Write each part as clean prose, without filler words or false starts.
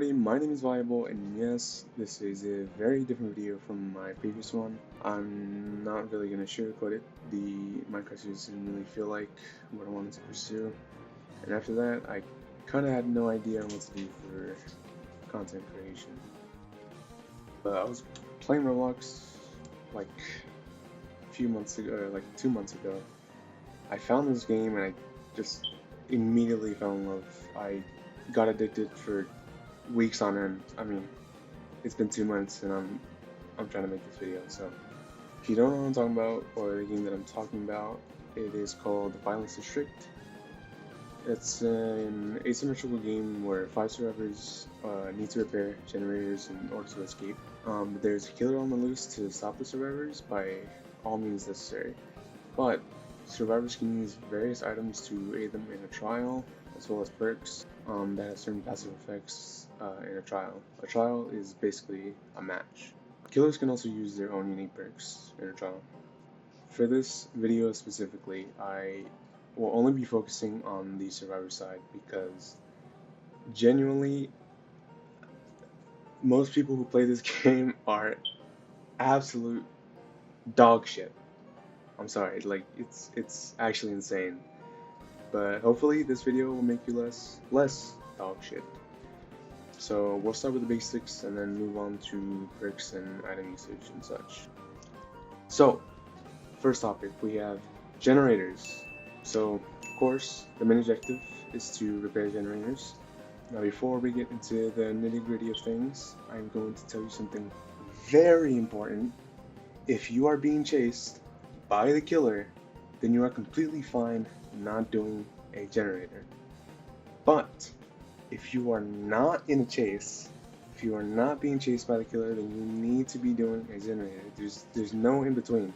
everybody, my name is Viable, and yes, this is a very different video from my previous one. I'm not really gonna sugarcoat it. The Minecraft series didn't really feel like what I wanted to pursue, and after that, I kind of had no idea what to do for content creation. But I was playing Roblox like a few months ago, or like 2 months ago. I found this game and I just immediately fell in love. I got addicted for weeks on end. I mean, it's been 2 months and I'm trying to make this video. So if you don't know what I'm talking about or the game that I'm talking about, it is called The Violence District. It's an asymmetrical game where 5 survivors need to repair generators in order to escape. There's a killer on the loose to stop the survivors by all means necessary, but survivors can use various items to aid them in a trial, as well as perks that have certain passive effects in a trial. A trial is basically a match. Killers can also use their own unique perks in a trial. For this video specifically, I will only be focusing on the survivor side because genuinely, most people who play this game are absolute dog shit. I'm sorry, like it's actually insane. But hopefully this video will make you less dog shit. So we'll start with the basics and then move on to perks and item usage and such. So first topic, we have generators. So of course the main objective is to repair generators. Now before we get into the nitty-gritty of things, I'm going to tell you something very important. If you are being chased by the killer, then you are completely fine not doing a generator. But if you are not in a chase, if you are not being chased by the killer, then you need to be doing a generator. There's no in between.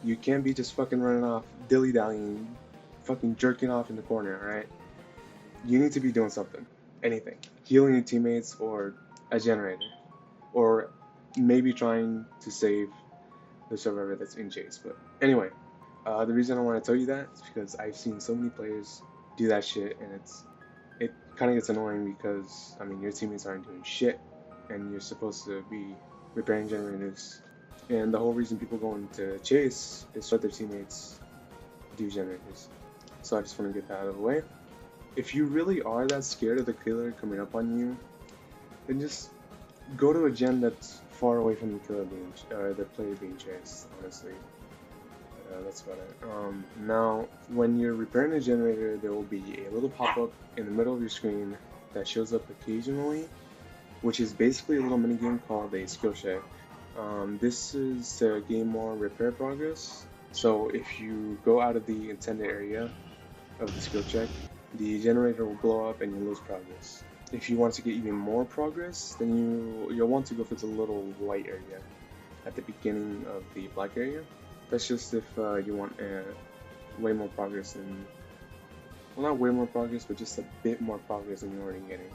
You can't be just fucking running off, dilly-dallying, fucking jerking off in the corner, alright? You need to be doing something. Anything. Healing your teammates or a generator. Or maybe trying to save the survivor that's in chase. But anyway, the reason I want to tell you that is because I've seen so many players do that shit, and it kind of gets annoying because I mean your teammates aren't doing shit, and you're supposed to be repairing generators. And the whole reason people go into chase is to let their teammates do generators. So I just want to get that out of the way. If you really are that scared of the killer coming up on you, then just go to a gen that's far away from the killer being, the player being chased, honestly. That's about it. Now, when you're repairing a generator, there will be a little pop-up in the middle of your screen that shows up occasionally, which is basically a little minigame called a skill check. This is to gain more repair progress. So if you go out of the intended area of the skill check, the generator will blow up and you lose progress. If you want to get even more progress, then you'll want to go for the little white area at the beginning of the black area. That's just if you want way more progress than, well, not way more progress, but just a bit more progress than you're already getting.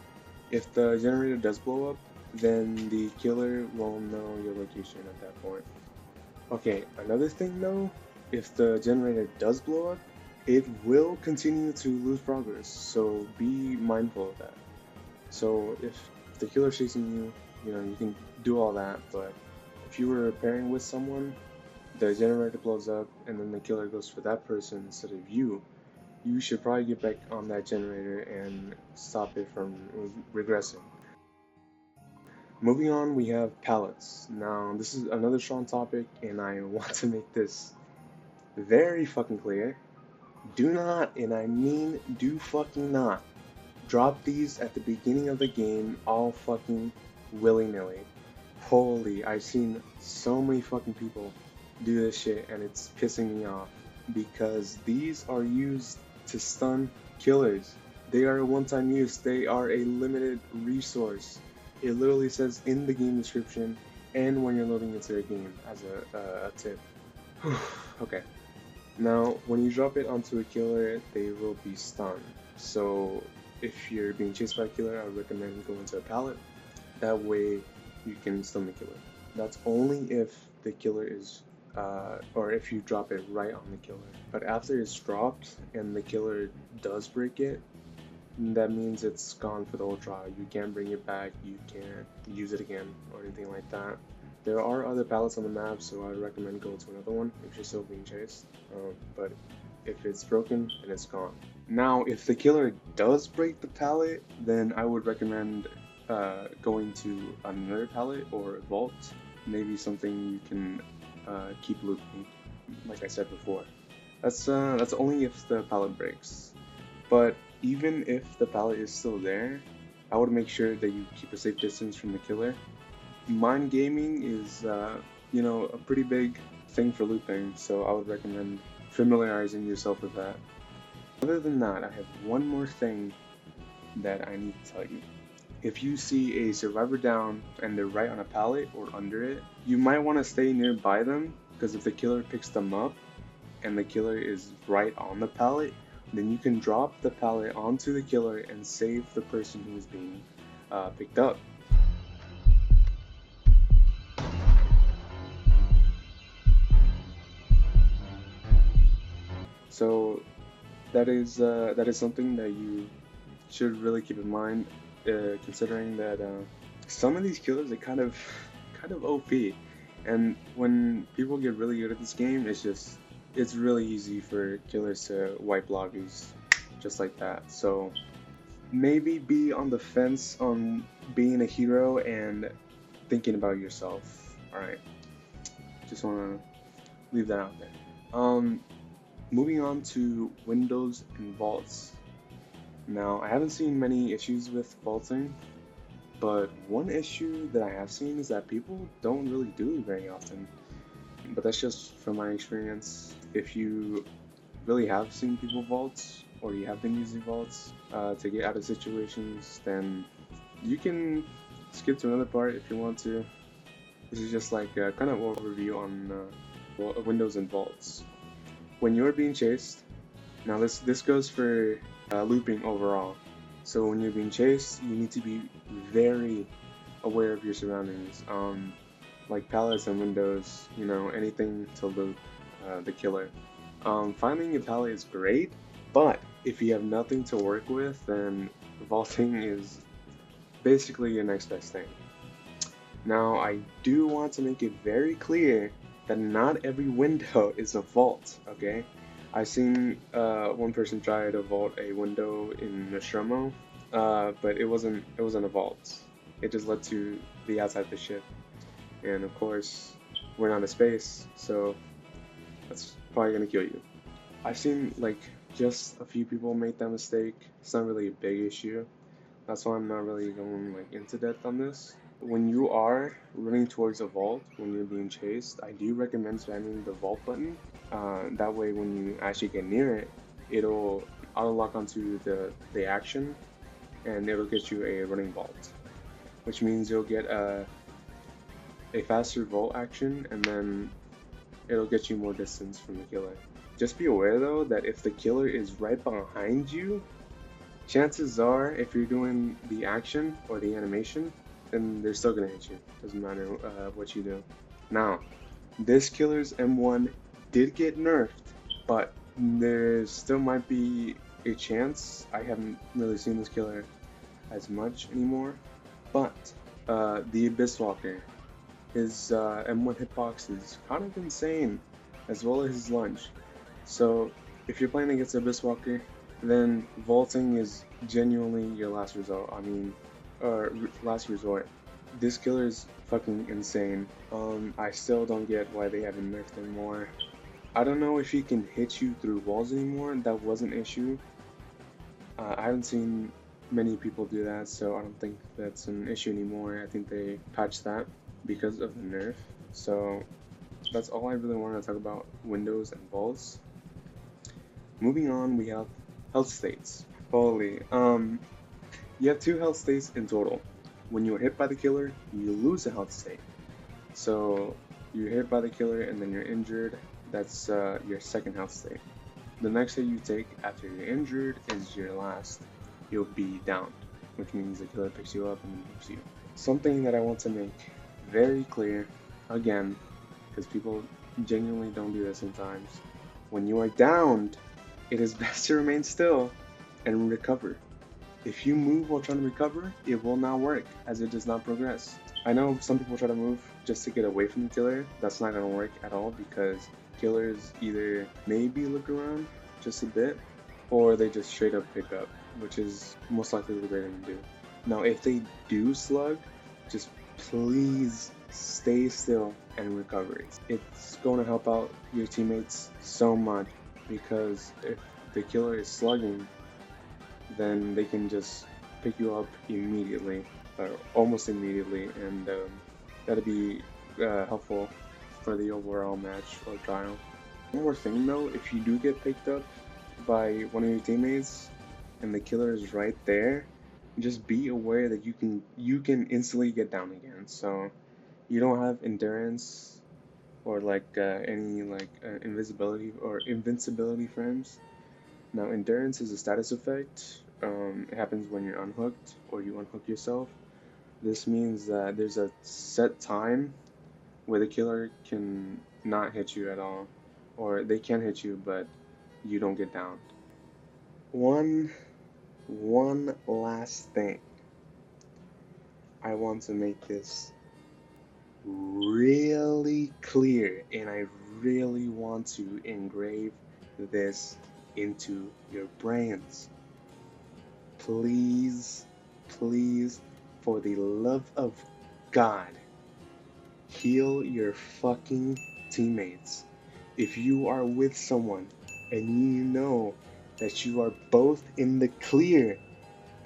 If the generator does blow up, then the killer will know your location at that point. Okay, another thing though, if the generator does blow up, it will continue to lose progress, so be mindful of that. So if the killer's chasing you, you know, you can do all that, but if you were repairing with someone, the generator blows up and then the killer goes for that person instead of you, you should probably get back on that generator and stop it from regressing. Moving on, we have pallets. Now, this is another strong topic, and I want to make this very fucking clear. Do not, and I mean do fucking not, drop these at the beginning of the game all fucking willy-nilly. Holy, I've seen so many fucking people do this shit and it's pissing me off because these are used to stun killers. They are a one-time use. They are a limited resource. It literally says in the game description and when you're loading into the game as a tip. Okay. Now, when you drop it onto a killer, they will be stunned. So if you're being chased by a killer, I would recommend going to a pallet. That way you can stun the killer. That's only if the killer is, or if you drop it right on the killer. But after it's dropped and the killer does break it, that means it's gone for the whole trial. You can't bring it back, you can't use it again, or anything like that. There are other pallets on the map, so I would recommend going to another one if you're still being chased. But if it's broken, then it's gone. Now, if the killer does break the pallet, then I would recommend going to another pallet or vault. Maybe something you can keep looping, like I said before. That's only if the pallet breaks. But even if the pallet is still there, I would make sure that you keep a safe distance from the killer. Mind gaming is, you know, a pretty big thing for looping, so I would recommend familiarizing yourself with that. Other than that, I have one more thing that I need to tell you. If you see a survivor down and they're right on a pallet or under it, you might want to stay nearby them, because if the killer picks them up and the killer is right on the pallet, then you can drop the pallet onto the killer and save the person who is being picked up. So that is something that you should really keep in mind, considering that some of these killers are kind of OP, and when people get really good at this game, it's really easy for killers to wipe lobbies just like that. So maybe be on the fence on being a hero and thinking about yourself. All right, just want to leave that out there. Moving on to windows and vaults. Now, I haven't seen many issues with vaulting, but one issue that I have seen is that people don't really do it very often. But that's just from my experience. If you really have seen people vault, or you have been using vaults to get out of situations, then you can skip to another part if you want to. This is just like a kind of overview on windows and vaults. When you're being chased, now this goes for looping overall. So when you're being chased, you need to be very aware of your surroundings. Like pallets and windows, you know, anything to loop the killer. Finding a pallet is great, but if you have nothing to work with, then vaulting is basically your next best thing. Now, I do want to make it very clear that not every window is a vault, okay? I've seen one person try to vault a window in Nostromo, but it wasn't a vault. It just led to the outside of the ship, and of course, we're not a space, so that's probably gonna kill you. I've seen like just a few people make that mistake. It's not really a big issue. That's why I'm not really going like into depth on this. When you are running towards a vault, when you're being chased, I do recommend spamming the vault button. That way, when you actually get near it, it'll auto-lock onto the action, and it'll get you a running vault, which means you'll get a faster vault action, and then it'll get you more distance from the killer. Just be aware though that if the killer is right behind you, chances are if you're doing the action or the animation, then they're still gonna hit you. Doesn't matter what you do. Now, this killer's M1 did get nerfed, but there still might be a chance. I haven't really seen this killer as much anymore, but the Abyss Walker, his M1 hitbox is kind of insane, as well as his lunge. So if you're playing against Abyss Walker, then vaulting is genuinely your last resort. Last resort. This killer is fucking insane. I still don't get why they haven't nerfed him more. I don't know if he can hit you through walls anymore. That was an issue. I haven't seen many people do that, so I don't think that's an issue anymore. I think they patched that because of the nerf. So that's all I really want to talk about windows and vaults. Moving on, we have health states. Holy, you have 2 health states in total. When you're hit by the killer, you lose a health state. So you're hit by the killer and then you're injured. That's your second health state. The next hit you take after you're injured is your last. You'll be downed, which means the killer picks you up and moves you. Something that I want to make very clear, again, because people genuinely don't do this sometimes. When you are downed, it is best to remain still and recover. If you move while trying to recover, it will not work as it does not progress. I know some people try to move just to get away from the killer. That's not going to work at all because killers either maybe look around just a bit or they just straight up pick up, which is most likely the great thing to do. Now, if they do slug, just please stay still and recover. It's going to help out your teammates so much because if the killer is slugging, then they can just pick you up immediately, or almost immediately, and that'll be helpful for the overall match or trial. One more thing though, if you do get picked up by one of your teammates and the killer is right there, just be aware that you can instantly get down again. So you don't have endurance or like any like invisibility or invincibility frames. Now, endurance is a status effect. It happens when you're unhooked or you unhook yourself. This means that there's a set time where the killer can not hit you at all, or they can hit you, but you don't get down. One last thing. I want to make this really clear, and I really want to engrave this into your brains. Please, please, for the love of God, heal your fucking teammates. If you are with someone and you know that you are both in the clear,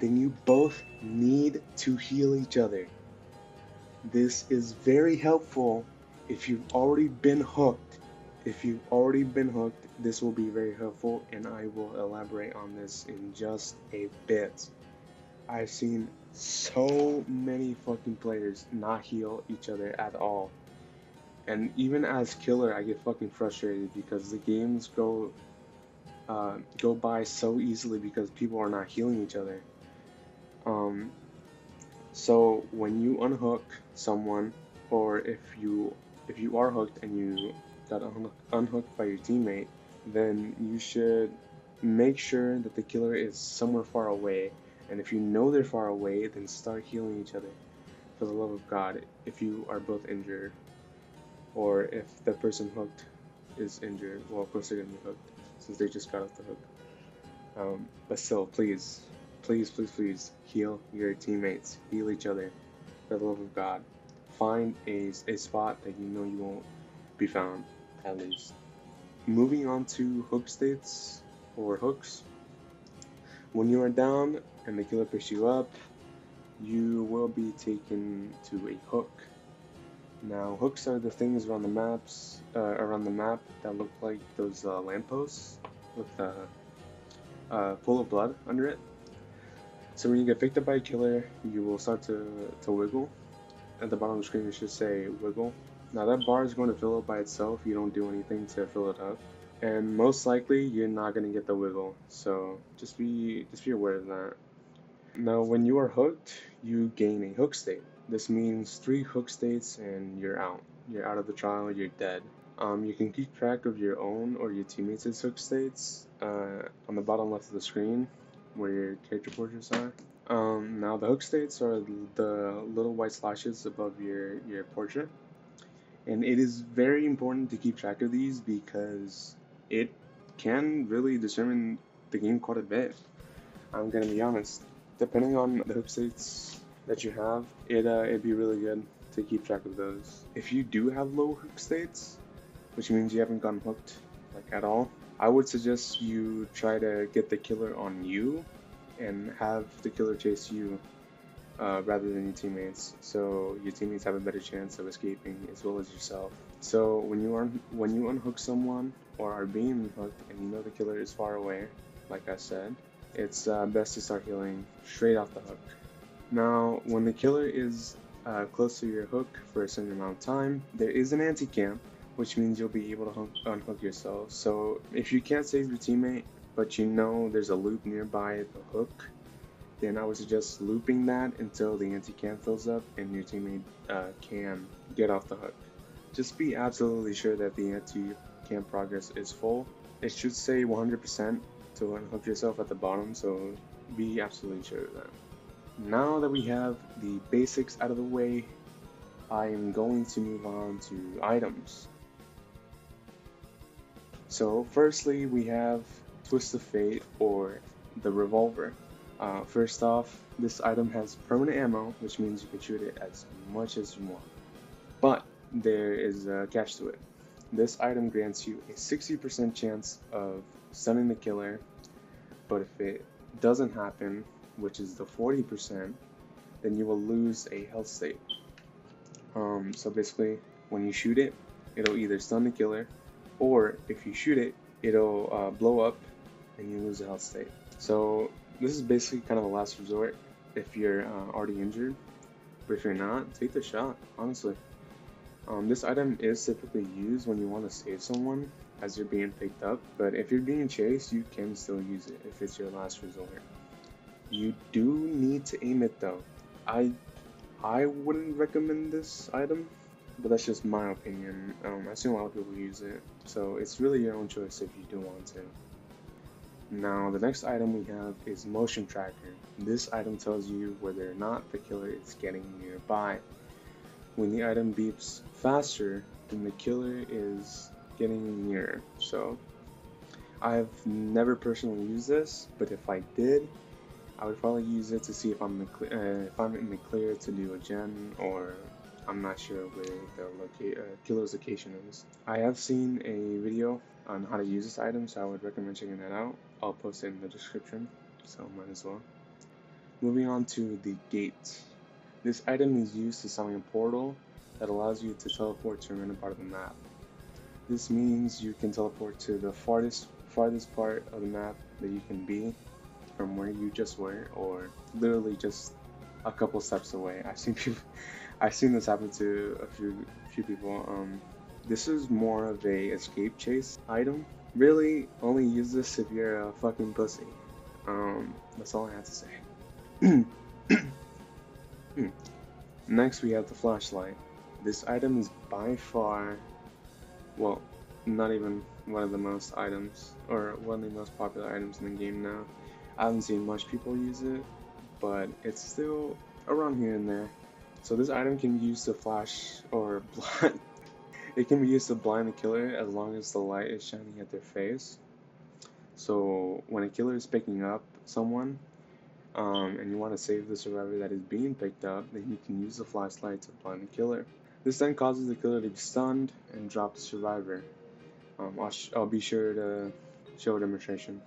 then you both need to heal each other. This is very helpful if you've already been hooked. If you've already been hooked, this will be very helpful, and I will elaborate on this in just a bit. I've seen so many fucking players not heal each other at all. And even as killer, I get fucking frustrated because the games go by so easily because people are not healing each other. So when you unhook someone, or if you are hooked and you got unhooked by your teammate, then you should make sure that the killer is somewhere far away. And if you know they're far away, then start healing each other. For the love of God, if you are both injured, or if the person hooked is injured, well, of course they're gonna be hooked since they just got off the hook. But still, please, please, please, please heal your teammates. Heal each other. For the love of God. Find a spot that you know you won't be found, at least. Moving on to hook states, or hooks. When you are down and the killer picks you up, you will be taken to a hook. Now, hooks are the things around the map that look like those lampposts with full of blood under it. So when you get picked up by a killer, you will start to wiggle. At the bottom of the screen, it should say wiggle. Now that bar is going to fill up by itself. You don't do anything to fill it up, and most likely you're not going to get the wiggle. So just be aware of that. Now, when you are hooked, you gain a hook state. This means 3 hook states and you're out. You're out of the trial. You're dead. You can keep track of your own or your teammates' hook states on the bottom left of the screen, where your character portraits are. Now the hook states are the little white slashes above your portrait, and it is very important to keep track of these because it can really determine the game quite a bit. I'm gonna be honest. Depending on the hook states that you have, it'd be really good to keep track of those. If you do have low hook states, which means you haven't gotten hooked like at all, I would suggest you try to get the killer on you and have the killer chase you rather than your teammates, so your teammates have a better chance of escaping as well as yourself. So when you unhook someone or are being unhooked and you know the killer is far away, like I said, it's best to start healing straight off the hook. Now, when the killer is close to your hook for a certain amount of time, there is an anti-camp, which means you'll be able to unhook yourself. So if you can't save your teammate, but you know there's a loop nearby the hook, then I would suggest looping that until the anti-camp fills up and your teammate can get off the hook. Just be absolutely sure that the anti-camp progress is full. It should say 100% to unhook yourself at the bottom, so be absolutely sure of that. Now that we have the basics out of the way, I am going to move on to items. So firstly, we have Twist of Fate, or the revolver. First off, this item has permanent ammo, which means you can shoot it as much as you want. But there is a catch to it. This item grants you a 60% chance of stunning the killer, but if it doesn't happen, which is the 40%, then you will lose a health state. So basically, when you shoot it, it'll either stun the killer, or if you shoot it, it'll blow up and you lose a health state. So this is basically kind of a last resort if you're already injured, but if you're not, take the shot, honestly. This item is typically used when you want to save someone as you're being picked up, but if you're being chased, you can still use it if it's your last resort. You do need to aim it though. I wouldn't recommend this item, but that's just my opinion. I've seen a lot of people use it, so it's really your own choice if you do want to. Now, the next item we have is Motion Tracker. This item tells you whether or not the killer is getting nearby. When the item beeps faster, then the killer is getting nearer. So, I've never personally used this, but if I did, I would probably use it to see if I'm in the clear to do a gen, or I'm not sure where the killer's location is. I have seen a video on how to use this item, so I would recommend checking that out. I'll post it in the description, so might as well. Moving on to the gate. This item is used to summon a portal that allows you to teleport to a random part of the map. This means you can teleport to the farthest part of the map that you can be from where you just were, or literally just a couple steps away. I've seen this happen to a few people. This is more of a escape chase item. Really, only use this if you're a fucking pussy. That's all I have to say. Next, we have the flashlight. This item is by far, well, not even one of the most items, or one of the most popular items in the game now. I haven't seen much people use it, but it's still around here and there. So this item can be used to flash or blind. It can be used to blind the killer as long as the light is shining at their face. So when a killer is picking up someone, and you want to save the survivor that is being picked up, then you can use the flashlight to blind the killer. This then causes the killer to be stunned and drop the survivor. I'll be sure to show a demonstration.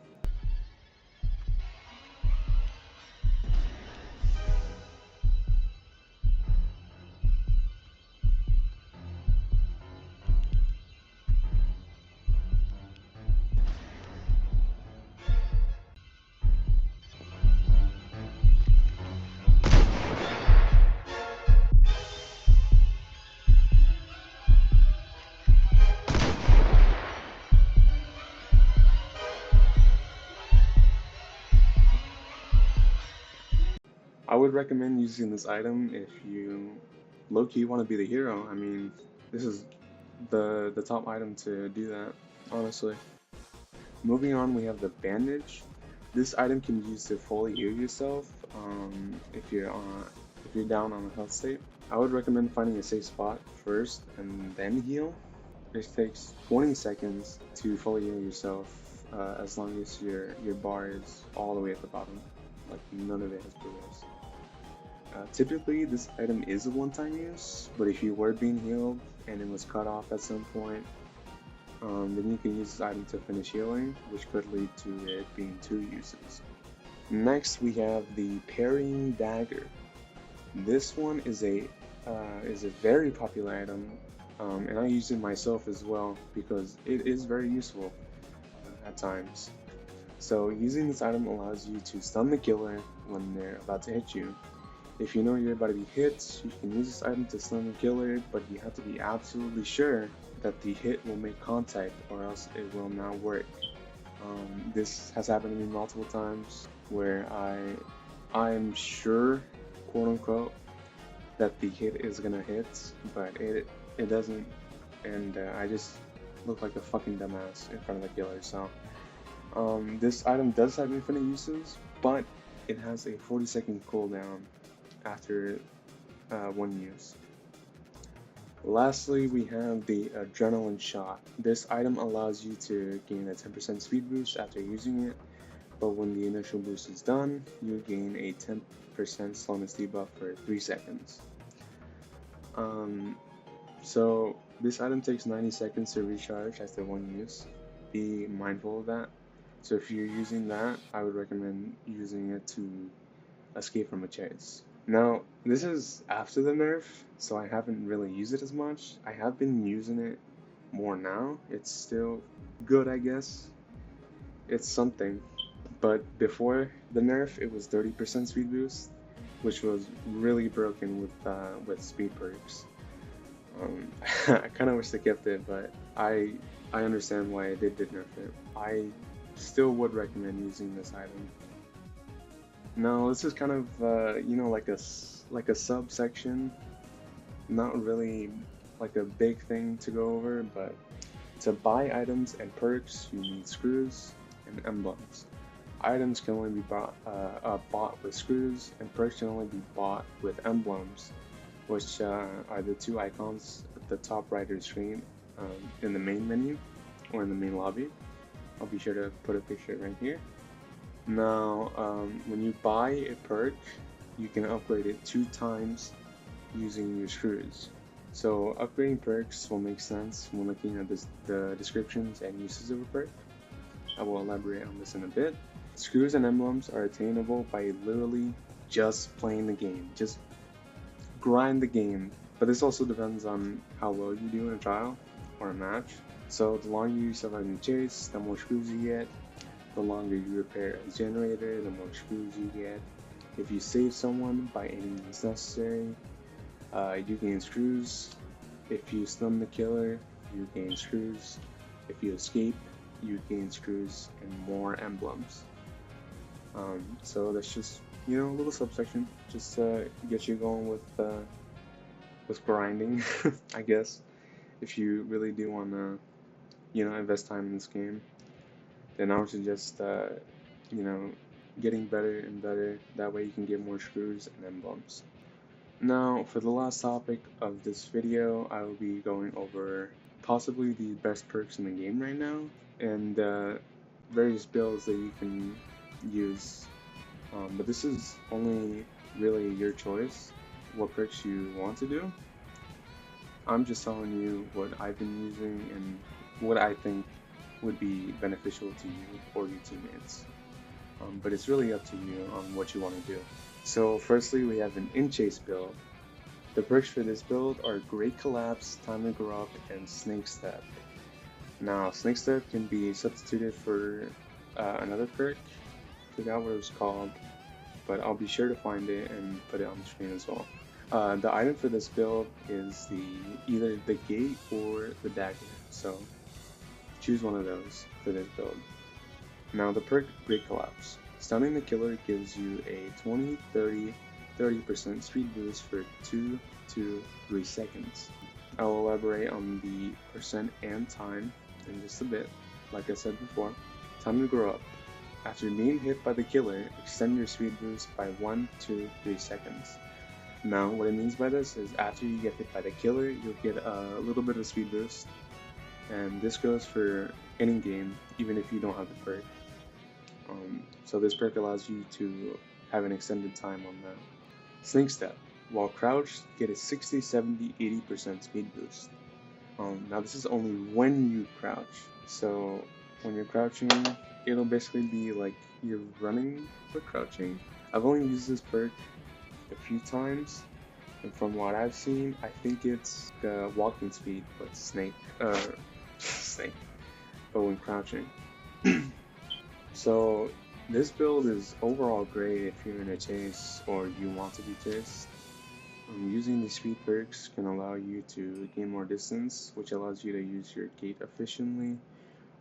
I would recommend using this item if you low-key want to be the hero. I mean, this is the top item to do that, honestly. Moving on, we have the bandage. This item can be used to fully heal yourself if you're down on a health state. I would recommend finding a safe spot first and then heal. It takes 20 seconds to fully heal yourself, as long as your bar is all the way at the bottom, like none of it has progressed. Typically, this item is a one-time use, but if you were being healed and it was cut off at some point, then you can use this item to finish healing, which could lead to it being 2 uses. Next, we have the parrying dagger. This one is a very popular item, and I use it myself as well because it is very useful at times. So using this item allows you to stun the killer when they're about to hit you. If you know you're about to be hit, you can use this item to stun the killer, but you have to be absolutely sure that the hit will make contact or else it will not work. This has happened to me multiple times where I'm sure, quote unquote, that the hit is gonna hit, but it doesn't, and I just look like a fucking dumbass in front of the killer. So this item does have infinite uses, but it has a 40-second cooldown after one use. Lastly, we have the Adrenaline Shot. This item allows you to gain a 10% speed boost after using it, but when the initial boost is done, you gain a 10% slowness debuff for 3 seconds. So this item takes 90 seconds to recharge after one use. Be mindful of that. So if you're using that, I would recommend using it to escape from a chase. Now, this is after the nerf, so I haven't really used it as much. I have been using it more now. It's still good, I guess. It's something. But before the nerf, it was 30% speed boost, which was really broken with speed perks. I kind of wish they kept it, but I understand why they did nerf it. I still would recommend using this item. Now this is kind of you know, like a subsection, not really like a big thing to go over, but to buy items and perks you need screws and emblems. Items can only be bought with screws, and perks can only be bought with emblems, which are the two icons at the top right of the screen in the main menu or in the main lobby. I'll be sure to put a picture right here. Now, when you buy a perk, you can upgrade it 2 times using your screws. So upgrading perks will make sense when looking at the descriptions and uses of a perk. I will elaborate on this in a bit. Screws and emblems are attainable by literally just playing the game. Just grind the game. But this also depends on how well you do in a trial or a match. So the longer you survive in the chase, the more screws you get. The longer you repair a generator, the more screws you get. If you save someone by any means necessary, you gain screws. If you stun the killer, you gain screws. If you escape, you gain screws and more emblems. So that's just, you know, a little subsection, just to get you going with grinding, I guess. If you really do want to, you know, invest time in this game, then I would suggest, you know, getting better and better. That way you can get more screws and emblems. Now, for the last topic of this video, I will be going over possibly the best perks in the game right now, and various builds that you can use. But this is only really your choice, what perks you want to do. I'm just telling you what I've been using and what I think would be beneficial to you or your teammates. But it's really up to you on what you want to do. So firstly, we have an in-chase build. The perks for this build are Great Collapse, Time to Grow Up, and Snake Step. Now, Snake Step can be substituted for another perk. I forgot what it was called, but I'll be sure to find it and put it on the screen as well. The item for this build is either the gate or the dagger, so choose one of those for this build. Now the perk Great Collapse. Stunning the killer gives you a 20, 30, 30% speed boost for 2 to 3 seconds. I will elaborate on the percent and time in just a bit. Like I said before, Time to Grow Up. After being hit by the killer, extend your speed boost by 1 to 3 seconds. Now, what it means by this is after you get hit by the killer, you'll get a little bit of speed boost, and this goes for any game, even if you don't have the perk. So this perk allows you to have an extended time on that. Snake Step. While crouched, get a 60, 70, 80% speed boost. Now this is only when you crouch, so when you're crouching, it'll basically be like you're running but crouching. I've only used this perk a few times, and from what I've seen, I think it's the walking speed, but snake, but when crouching. So this build is overall great if you're in a chase or you want to be chased. Using these speed perks can allow you to gain more distance, which allows you to use your gate efficiently.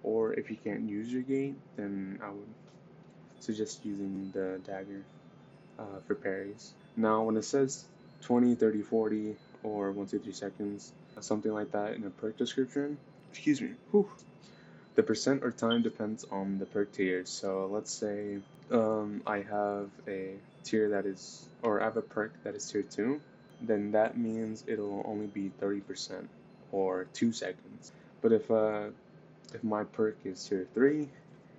Or if you can't use your gate, then I would suggest using the dagger for parries. Now when it says 20, 30, 40, or 1 to 3 seconds, something like that in a perk description, excuse me, The percent or time depends on the perk tier. So let's say I have a tier that is, or I have a perk that is tier 2, then that means it'll only be 30% or 2 seconds. But if my perk is tier 3,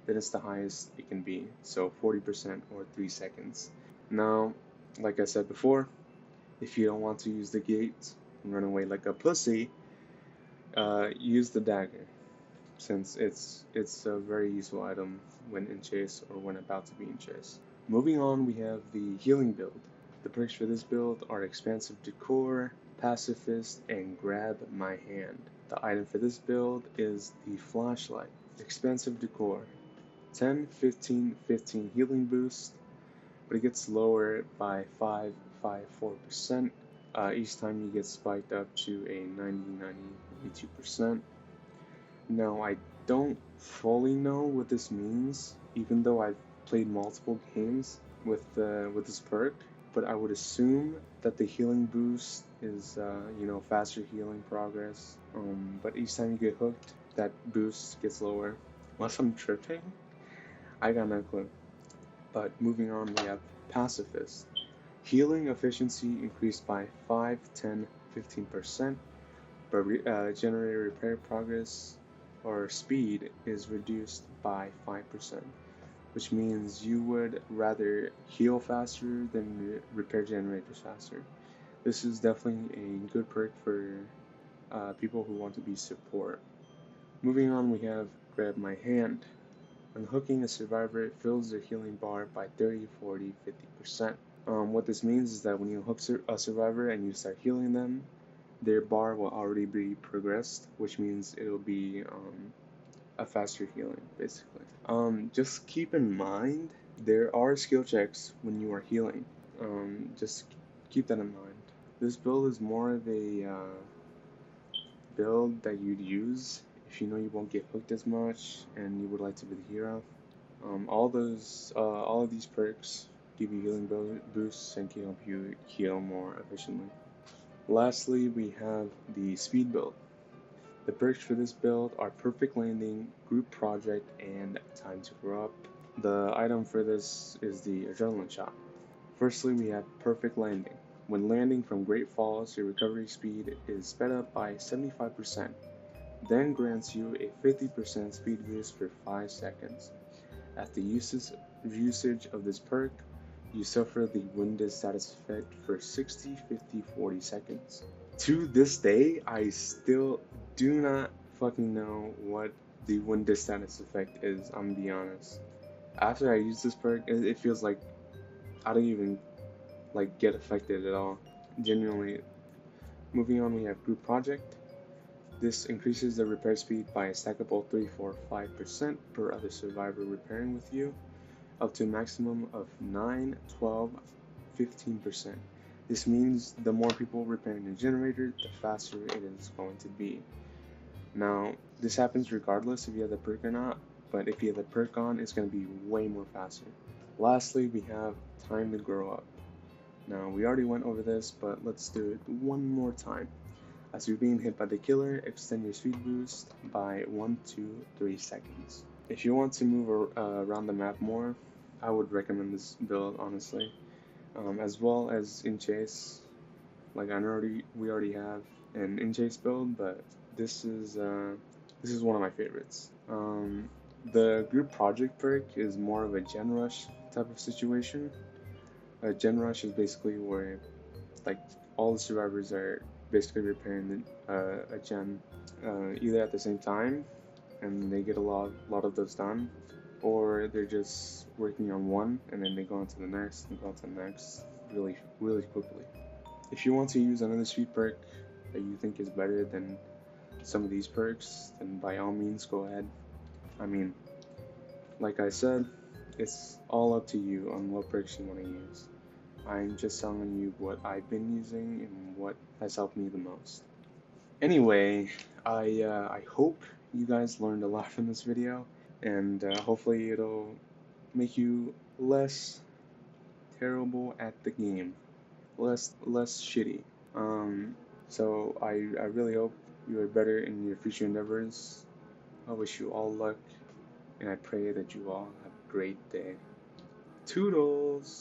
then it's the highest it can be, so 40% or 3 seconds. Now, like I said before, if you don't want to use the gate and run away like a pussy, use the dagger, since it's a very useful item when in chase or when about to be in chase. Moving on, we have the healing build. The perks for this build are Expansive Decor, Pacifist, and Grab My Hand. The item for this build is the Flashlight. Expansive Decor, 10, 15, 15 healing boost, but it gets lower by 5.54% each time you get spiked up to a 92%. Now, I don't fully know what this means, even though I've played multiple games with this perk, but I would assume that the healing boost is, faster healing progress. But each time you get hooked, that boost gets lower. Unless I'm tripping, I got no clue. But moving on, we have Pacifist. Healing efficiency increased by 5, 10, 15%, but generator repair progress or speed is reduced by 5%, which means you would rather heal faster than repair generators faster. This is definitely a good perk for people who want to be support. Moving on, we have Grab My Hand. Unhooking a survivor, it fills their healing bar by 30, 40, 50%. What this means is that when you hook a survivor and you start healing them, their bar will already be progressed, which means it'll be a faster healing, basically. Just keep in mind, there are skill checks when you are healing. Just keep that in mind. This build is more of a build that you'd use if you know you won't get hooked as much and you would like to be the hero. All of these perks give you healing boosts and can help you heal more efficiently. Lastly, we have the speed build. The perks for this build are Perfect Landing, Group Project, and Time to Grow Up. The item for this is the Adrenaline Shot. Firstly, we have Perfect Landing. When landing from Great Falls, your recovery speed is sped up by 75%, then grants you a 50% speed boost for 5 seconds. After usage of this perk, you suffer the winded status effect for 60, 50, 40 seconds. To this day, I still do not fucking know what the winded status effect is, I'm gonna be honest. After I use this perk, it feels like I don't even get affected at all. Genuinely. Moving on, we have Group Project. This increases the repair speed by a stackable 3, 4, 5% per other survivor repairing with you, up to a maximum of 9, 12, 15%. This means the more people repairing the generator, the faster it is going to be. Now, this happens regardless if you have the perk or not, but if you have the perk on, it's going to be way more faster. Lastly, we have Time to Grow Up. Now, we already went over this, but let's do it one more time. As you're being hit by the killer, extend your speed boost by 1, 2, 3 seconds. If you want to move around the map more, I would recommend this build, honestly. As well as in chase, like we already have an in chase build, but this is one of my favorites. The group project perk is more of a gen rush type of situation. A gen rush is basically where like all the survivors are basically repairing a gen either at the same time and they get a lot of those done, or they're just working on one and then they go on to the next and go on to the next really quickly. If you want to use another sweet perk that you think is better than some of these perks, then by all means go ahead. I mean, like I said, it's all up to you on what perks you want to use. I'm just telling you what I've been using and what has helped me the most. Anyway, I hope you guys learned a lot from this video, and hopefully it'll make you less terrible at the game, less shitty. So I really hope you are better in your future endeavors. I wish you all luck, and I pray that you all have a great day. Toodles!